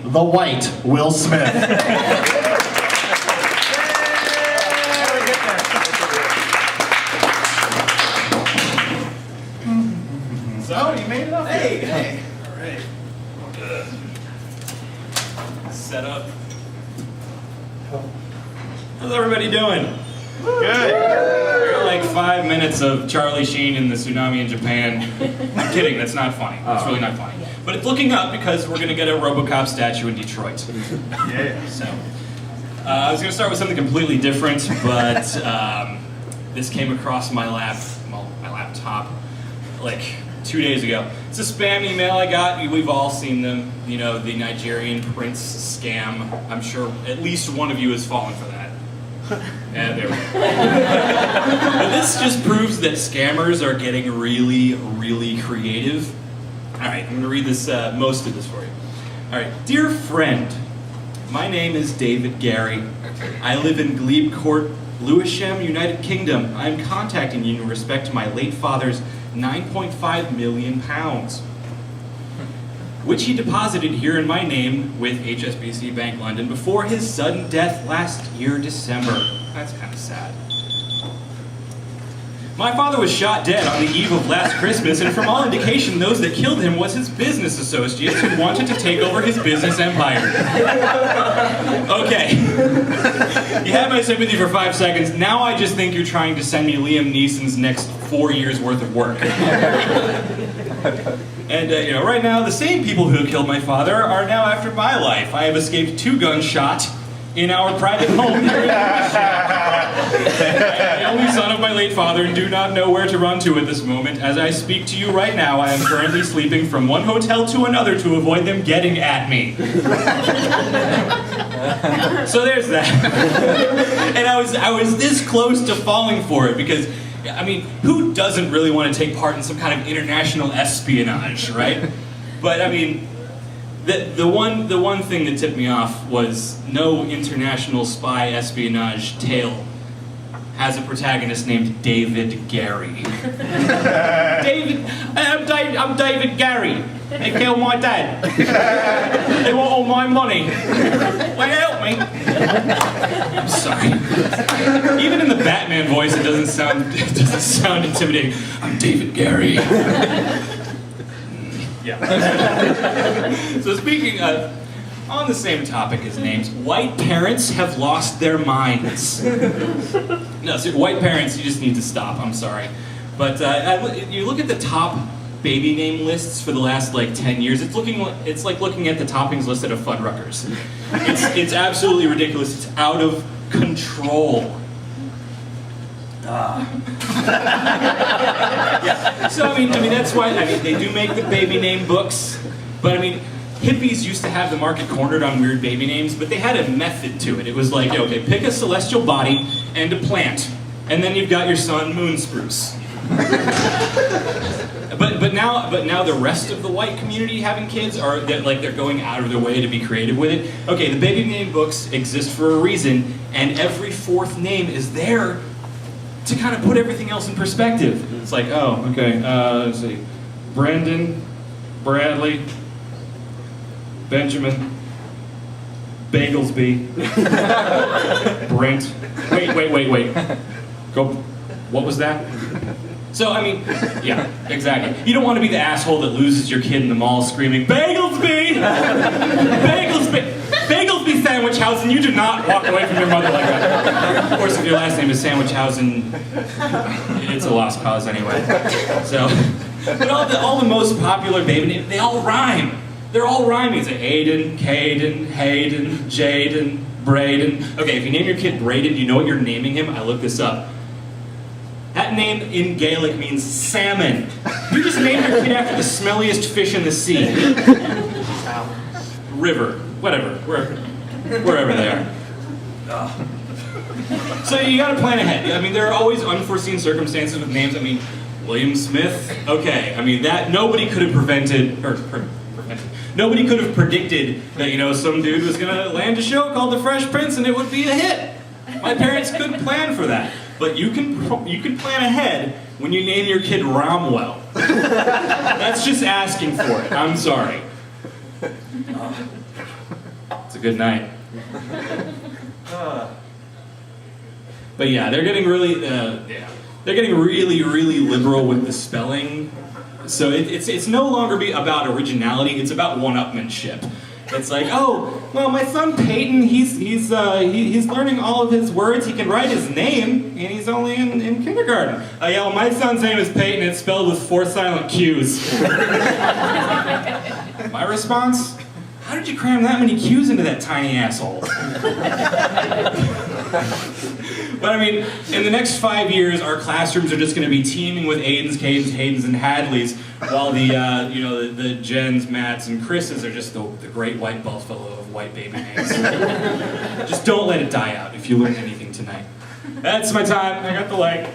The white Will Smith. So, you made it up. Hey. All right. Set up. How's everybody doing? Good. We're like 5 minutes of Charlie Sheen and the tsunami in Japan. I'm kidding, that's not funny. That's really not funny. But it's looking up because we're going to get a RoboCop statue in Detroit. Yeah. So, I was going to start with something completely different, but this came across my laptop, like 2 days ago. It's a spam email I got. We've all seen them. You know, the Nigerian prince scam. I'm sure at least one of you has fallen for that. Yeah, there we go. But this just proves that scammers are getting really, really creative. All right, I'm going to read this, most of this for you. All right, dear friend, my name is David Gary. I live in Glebe Court, Lewisham, United Kingdom. I am contacting you in respect to my late father's £9.5 million, which he deposited here in my name with HSBC Bank London before his sudden death last year, December. That's kind of sad. My father was shot dead on the eve of last Christmas, and from all indication, those that killed him was his business associates who wanted to take over his business empire. Okay. You had my sympathy for 5 seconds. Now I just think you're trying to send me Liam Neeson's next 4 years worth of work. And, right now, the same people who killed my father are now after my life. I have escaped 2 gunshots in our private home here in I am the only son of my late father and do not know where to run to at this moment. As I speak to you right now, I am currently sleeping from one hotel to another to avoid them getting at me. So there's that. And I was this close to falling for it because, I mean, who doesn't really want to take part in some kind of international espionage, right? But I mean, the one thing that tipped me off was no international spy espionage tale has a protagonist named David Gary. I'm David Gary. They killed my dad. They want all my money. Will you help me? I'm sorry. Even in the Batman voice, it doesn't sound intimidating. I'm David Gary. Yeah. So speaking of, on the same topic as names, white parents have lost their minds. No, so white parents, you just need to stop. I'm sorry. But you look at the top baby name lists for the last like 10 years. It's like looking at the toppings list at a Fuddruckers. It's absolutely ridiculous. It's out of control. Yeah. So I mean that's why they do make the baby name books, but I mean hippies used to have the market cornered on weird baby names, but they had a method to it. It was like, okay, pick a celestial body and a plant, and then you've got your son Moon Spruce. But now the rest of the white community having kids they're going out of their way to be creative with it. Okay, the baby name books exist for a reason, and every 4th name is there to kind of put everything else in perspective. It's like, oh, okay, let's see. Brandon, Bradley, Benjamin, Bagelsby, Brent. Wait. Go, what was that? So, I mean, yeah, exactly. You don't want to be the asshole that loses your kid in the mall screaming, Bagelsby! Bagelsby! Bagelsby Sandwichhausen, you do not walk away from your mother like that. Of course, if your last name is Sandwichhausen, it's a lost cause anyway. So, but all the most popular baby names, they all rhyme. They're all rhyming. It's like Aiden, Caden, Hayden, Jaden, Braden. Okay, if you name your kid Braden, do you know what you're naming him? I looked this up. That name in Gaelic means salmon. You just named your kid after the smelliest fish in the sea. River, whatever, wherever they are. So you gotta plan ahead. I mean, there are always unforeseen circumstances with names. I mean, William Smith, okay. I mean, that nobody could have nobody could have predicted that, some dude was gonna land a show called The Fresh Prince and it would be a hit. My parents couldn't plan for that. But you can plan ahead when you name your kid Romwell. That's just asking for it. I'm sorry. It's a good night. But yeah, they're getting really, really liberal with the spelling. So it's no longer about originality; it's about one-upmanship. It's like, oh, well, my son Peyton, he's learning all of his words. He can write his name, and he's only in kindergarten. Yeah, well, my son's name is Peyton. It's spelled with 4 silent Q's. My response: how did you cram that many Q's into that tiny asshole? But I mean, in the next 5 years, our classrooms are just going to be teeming with Aidens, Cadens, Haydens, and Hadleys, while the Jens, Matts, and Chris's are just the great white buffalo of white baby names. Just don't let it die out if you learn anything tonight. That's my time. I got the light.